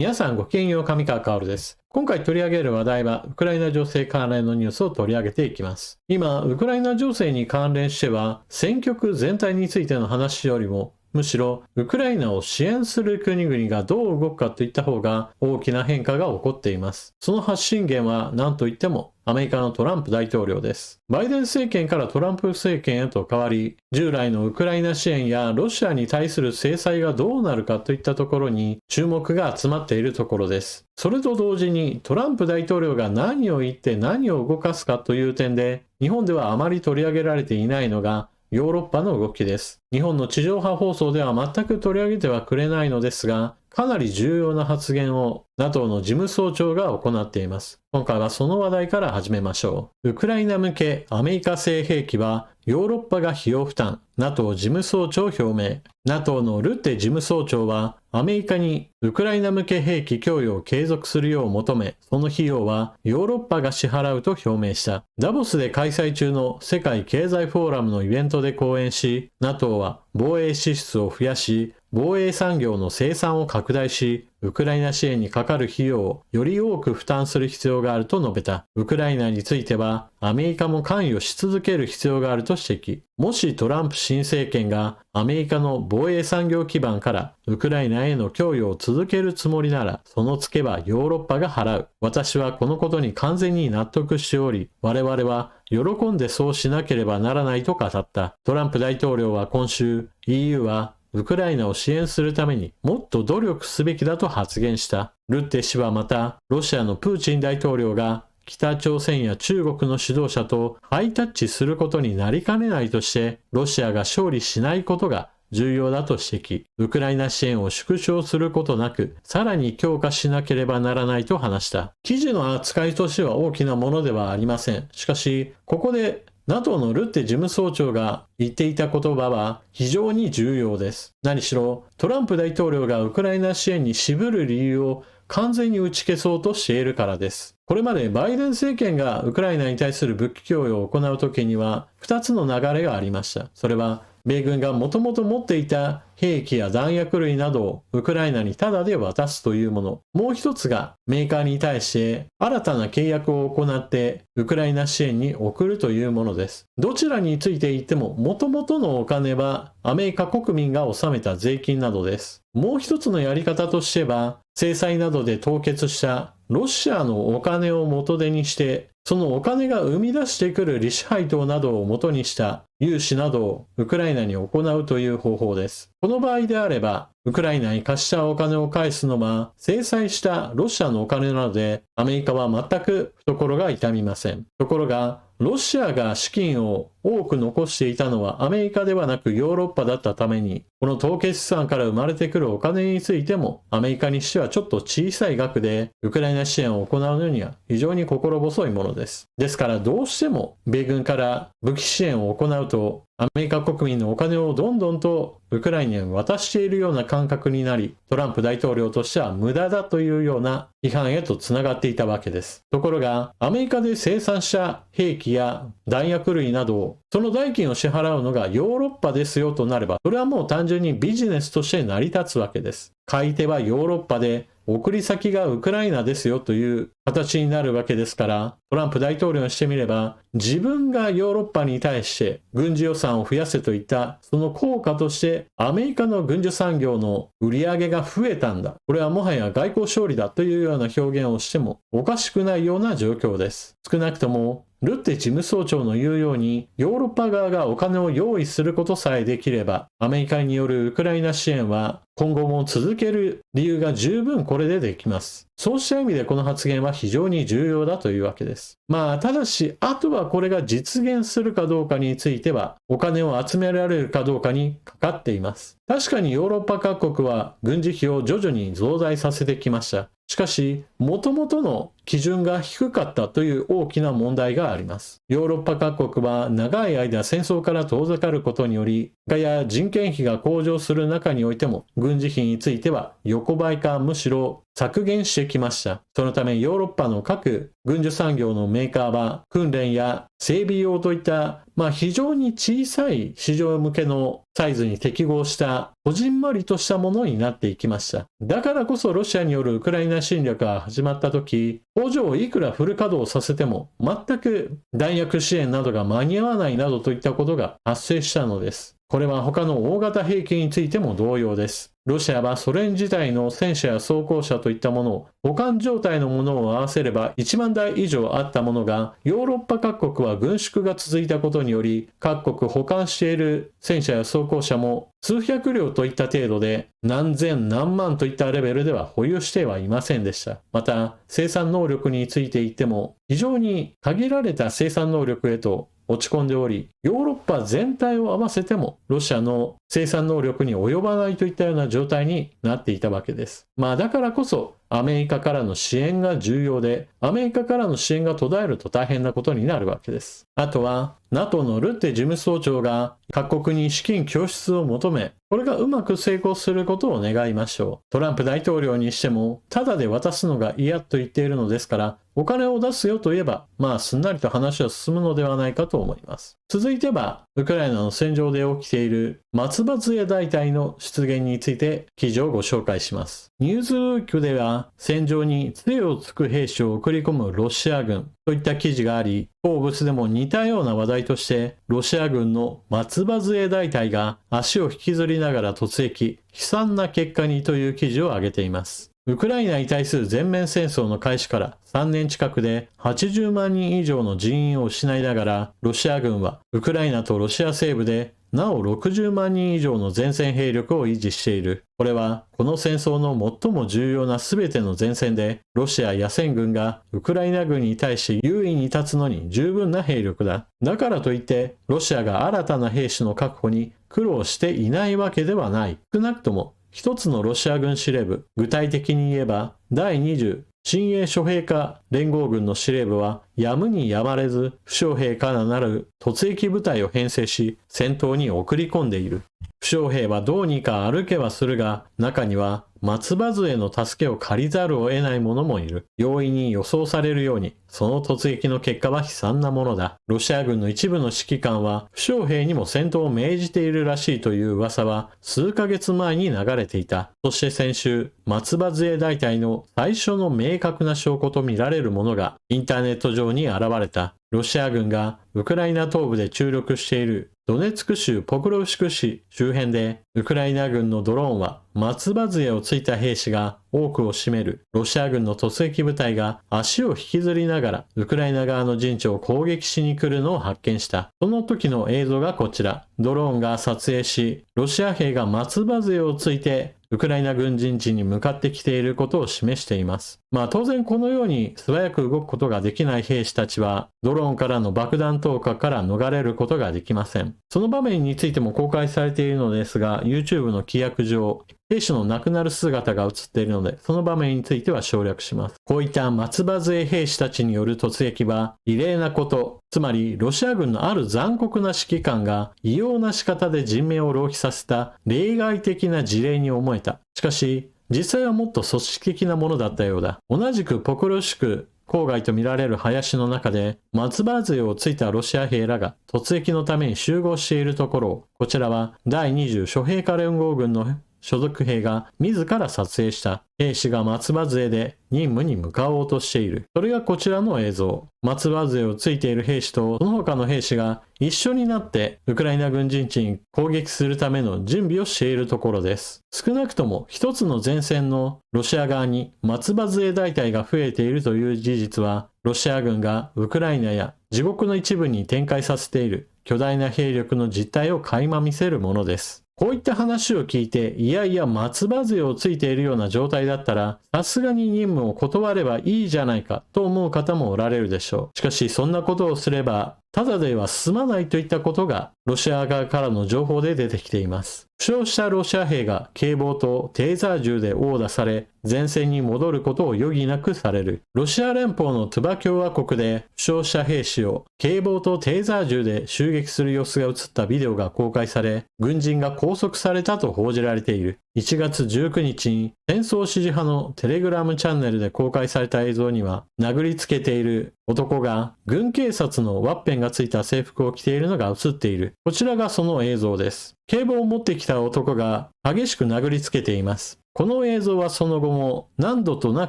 皆さんごきげんよう、上川薫です。今回取り上げる話題は、ウクライナ情勢関連のニュースを取り上げていきます。今、ウクライナ情勢に関連しては、戦局全体についての話よりも、むしろ、ウクライナを支援する国々がどう動くかといった方が大きな変化が起こっています。その発信源は何といってもアメリカのトランプ大統領です。バイデン政権からトランプ政権へと変わり、従来のウクライナ支援やロシアに対する制裁がどうなるかといったところに注目が集まっているところです。それと同時にトランプ大統領が何を言って何を動かすかという点で、日本ではあまり取り上げられていないのがヨーロッパの動きです。日本の地上波放送では全く取り上げてはくれないのですが、かなり重要な発言を NATO の事務総長が行っています。今回はその話題から始めましょう。ウクライナ向けアメリカ製兵器はヨーロッパが費用負担、NATO 事務総長表明。NATO のルッテ事務総長はアメリカにウクライナ向け兵器供与を継続するよう求め、その費用はヨーロッパが支払うと表明した。ダボスで開催中の世界経済フォーラムのイベントで講演し、NATO は防衛支出を増やし、防衛産業の生産を拡大し、ウクライナ支援にかかる費用をより多く負担する必要があると述べた。ウクライナについては、アメリカも関与し続ける必要があると指摘。もしトランプ新政権がアメリカの防衛産業基盤からウクライナへの供与を続けるつもりなら、そのツケはヨーロッパが払う。私はこのことに完全に納得しており、我々は喜んでそうしなければならないと語った。トランプ大統領は今週、EU はウクライナを支援するためにもっと努力すべきだと発言した。ルッテ氏はまた、ロシアのプーチン大統領が北朝鮮や中国の指導者とハイタッチすることになりかねないとして、ロシアが勝利しないことが重要だと指摘。ウクライナ支援を縮小することなく、さらに強化しなければならないと話した。記事の扱いとしては大きなものではありません。しかし、ここでNATO のルッテ事務総長が言っていた言葉は非常に重要です。何しろトランプ大統領がウクライナ支援に渋る理由を完全に打ち消そうとしているからです。これまでバイデン政権がウクライナに対する武器供与を行うときには2つの流れがありました。それは米軍がもともと持っていた兵器や弾薬類などをウクライナにタダで渡すというもの。もう一つがメーカーに対して新たな契約を行ってウクライナ支援に送るというものです。どちらについて言っても元々のお金はアメリカ国民が納めた税金などです。もう一つのやり方としては制裁などで凍結したロシアのお金を元手にしてそのお金が生み出してくる利子配当などを元にした融資などをウクライナに行うという方法です。この場合であれば、ウクライナに貸したお金を返すのは制裁したロシアのお金なので、アメリカは全く懐が痛みません。ところが、ロシアが資金を多く残していたのはアメリカではなくヨーロッパだったために、この凍結資産から生まれてくるお金についてもアメリカにしてはちょっと小さい額でウクライナ支援を行うのには非常に心細いものです。ですからどうしても米軍から武器支援を行うとアメリカ国民のお金をどんどんとウクライナに渡しているような感覚になり、トランプ大統領としては無駄だというような批判へとつながっていたわけです。ところが、アメリカで生産した兵器や弾薬類などを、その代金を支払うのがヨーロッパですよとなれば、それはもう単純にビジネスとして成り立つわけです。買い手はヨーロッパで、送り先がウクライナですよという形になるわけですから、トランプ大統領にしてみれば、自分がヨーロッパに対して軍事予算を増やせといったその効果としてアメリカの軍需産業の売り上げが増えたんだ。これはもはや外交勝利だというような表現をしてもおかしくないような状況です。少なくともルッテ事務総長の言うようにヨーロッパ側がお金を用意することさえできればアメリカによるウクライナ支援は今後も続ける理由が十分これでできます。そうした意味でこの発言は非常に重要だというわけです。ただし、あとはこれが実現するかどうかについては、お金を集められるかどうかにかかっています。確かにヨーロッパ各国は軍事費を徐々に増大させてきました。しかし、元々の基準が低かったという大きな問題があります。ヨーロッパ各国は長い間戦争から遠ざかることにより、価や人件費が向上する中においても、軍事費については横ばいかむしろ削減してきました。そのためヨーロッパの各軍需産業のメーカーは訓練や整備用といった非常に小さい市場向けのサイズに適合したこじんまりとしたものになっていきました。だからこそロシアによるウクライナ侵略が始まった時、工場をいくらフル稼働させても全く弾薬支援などが間に合わないなどといったことが発生したのです。これは他の大型兵器についても同様です。ロシアはソ連時代の戦車や装甲車といったものを保管状態のものを合わせれば1万台以上あったものが、ヨーロッパ各国は軍縮が続いたことにより、各国保管している戦車や装甲車も数百両といった程度で、何千何万といったレベルでは保有してはいませんでした。また生産能力について言っても非常に限られた生産能力へと落ち込んでおり、ヨーロッパ全体を合わせてもロシアの生産能力に及ばないといったような状態になっていたわけです。だからこそアメリカからの支援が重要で、アメリカからの支援が途絶えると大変なことになるわけです。あとは NATO のルッテ事務総長が各国に資金拠出を求め、これがうまく成功することを願いましょう。トランプ大統領にしてもタダで渡すのが嫌と言っているのですから、お金を出すよと言えばすんなりと話は進むのではないかと思います。続いてはウクライナの戦場で起きている松葉杖大隊の出現について記事をご紹介します。ニューズルークでは戦場に杖をつく兵士を送り込むロシア軍といった記事があり、フォーブスでも似たような話題としてロシア軍の松葉杖大隊が足を引きずりながら突撃、悲惨な結果にという記事を挙げています。ウクライナに対する全面戦争の開始から3年近くで80万人以上の人員を失いながら、ロシア軍はウクライナとロシア西部でなお60万人以上の前線兵力を維持している。これはこの戦争の最も重要な全ての前線で、ロシア野戦軍がウクライナ軍に対し優位に立つのに十分な兵力だ。だからといってロシアが新たな兵士の確保に苦労していないわけではない。少なくとも一つのロシア軍司令部、具体的に言えば第20親衛諸兵科連合軍の司令部はやむにやまれず負傷兵からなる突撃部隊を編成し戦闘に送り込んでいる。負傷兵はどうにか歩けはするが、中には松葉杖の助けを借りざるを得ない者もいる。容易に予想されるように、その突撃の結果は悲惨なものだ。ロシア軍の一部の指揮官は負傷兵にも戦闘を命じているらしいという噂は数ヶ月前に流れていた。そして先週、松葉杖大隊の最初の明確な証拠とみられるものがインターネット上に現れた。ロシア軍がウクライナ東部で注力しているドネツク州ポクロフシク市周辺で、ウクライナ軍のドローンは松葉杖をついた兵士が多くを占めるロシア軍の突撃部隊が足を引きずりながらウクライナ側の陣地を攻撃しに来るのを発見した。その時の映像がこちら。ドローンが撮影し、ロシア兵が松葉杖をついてウクライナ軍陣地に向かってきていることを示しています。当然このように素早く動くことができない兵士たちはドローンからの爆弾投下から逃れることができません。その場面についても公開されているのですが、 YouTube の規約上兵士の亡くなる姿が映っているので、その場面については省略します。こういった松葉杖兵士たちによる突撃は異例なこと、つまりロシア軍のある残酷な指揮官が異様な仕方で人命を浪費させた例外的な事例に思えた。しかし実際はもっと組織的なものだったようだ。同じくポクロシク郊外と見られる林の中で松葉杖をついたロシア兵らが突撃のために集合しているところを、こちらは第20諸兵科連合軍の所属兵が自ら撮影した。兵士が松葉杖で任務に向かおうとしている。それがこちらの映像。松葉杖をついている兵士とその他の兵士が一緒になってウクライナ軍陣地に攻撃するための準備をしているところです。少なくとも一つの前線のロシア側に松葉杖大隊が増えているという事実は、ロシア軍がウクライナや自国の一部に展開させている巨大な兵力の実態を垣間見せるものです。こういった話を聞いて、いやいや松葉杖をついているような状態だったらさすがに任務を断ればいいじゃないかと思う方もおられるでしょう。しかしそんなことをすればただでは済まないといったことがロシア側からの情報で出てきています。負傷したロシア兵が警棒とテーザー銃で殴打され、前線に戻ることを余儀なくされる。ロシア連邦のトゥバ共和国で負傷した兵士を警棒とテーザー銃で襲撃する様子が映ったビデオが公開され、軍人が拘束されたと報じられている。1月19日に戦争支持派のテレグラムチャンネルで公開された映像には、殴りつけている男が軍警察のワッペンがついた制服を着ているのが映っている。こちらがその映像です。警棒を持ってきた男が激しく殴りつけています。この映像はその後も何度とな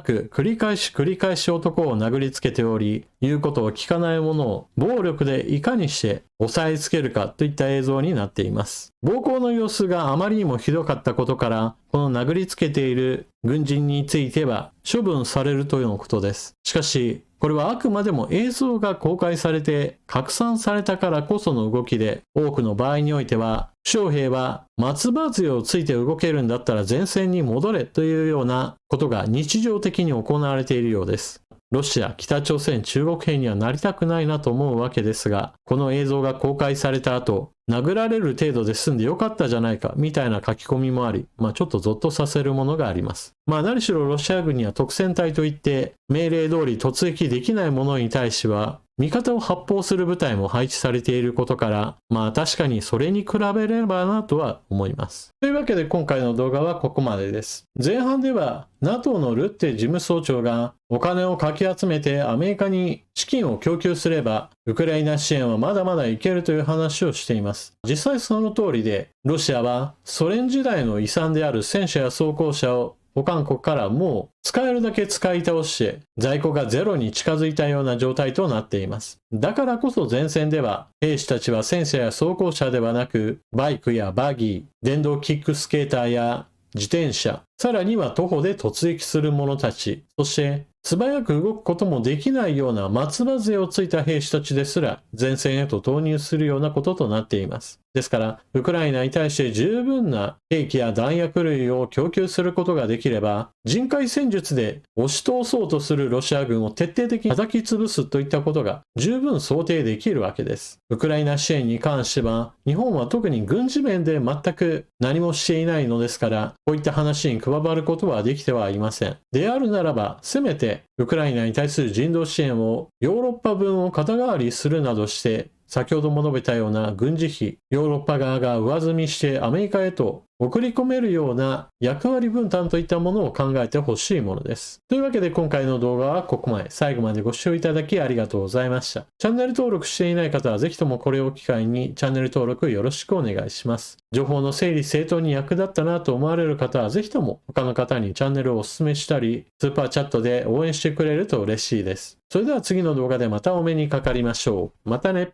く繰り返し男を殴りつけており、言うことを聞かない者を暴力でいかにして押さえつけるかといった映像になっています。暴行の様子があまりにもひどかったことから、この殴りつけている軍人については処分されるというのことです。しかし、これはあくまでも映像が公開されて拡散されたからこその動きで、多くの場合においては、負傷兵は松葉杖をついて動けるんだったら前線に戻れというようなことが日常的に行われているようです。ロシア、北朝鮮、中国兵にはなりたくないなと思うわけですが、この映像が公開された後、殴られる程度で済んでよかったじゃないかみたいな書き込みもあり、ちょっとゾッとさせるものがあります。何しろロシア軍には特戦隊といって命令通り突撃できないものに対しては味方を発砲する部隊も配置されていることから、確かにそれに比べればなとは思います。というわけで今回の動画はここまでです。前半では NATO のルッテ事務総長がお金をかき集めてアメリカに資金を供給すればウクライナ支援はまだまだいけるという話をしています。実際その通りで、ロシアはソ連時代の遺産である戦車や装甲車を保管国からもう使えるだけ使い倒して在庫がゼロに近づいたような状態となっています。だからこそ前線では兵士たちは戦車や装甲車ではなくバイクやバギー、電動キックスケーターや自転車、さらには徒歩で突撃する者たち、そして素早く動くこともできないような松葉杖をついた兵士たちですら前線へと投入するようなこととなっています。ですから、ウクライナに対して十分な兵器や弾薬類を供給することができれば、人海戦術で押し通そうとするロシア軍を徹底的に叩き潰すといったことが十分想定できるわけです。ウクライナ支援に関しては、日本は特に軍事面で全く何もしていないのですから、こういった話に加わることはできてはいません。であるならば、せめてウクライナに対する人道支援をヨーロッパ分を肩代わりするなどして、先ほども述べたような軍事費、ヨーロッパ側が上積みしてアメリカへと送り込めるような役割分担といったものを考えてほしいものです。というわけで今回の動画はここまで。最後までご視聴いただきありがとうございました。チャンネル登録していない方はぜひともこれを機会にチャンネル登録よろしくお願いします。情報の整理整頓に役立ったなと思われる方はぜひとも他の方にチャンネルをお勧めしたり、スーパーチャットで応援してくれると嬉しいです。それでは次の動画でまたお目にかかりましょう。またね。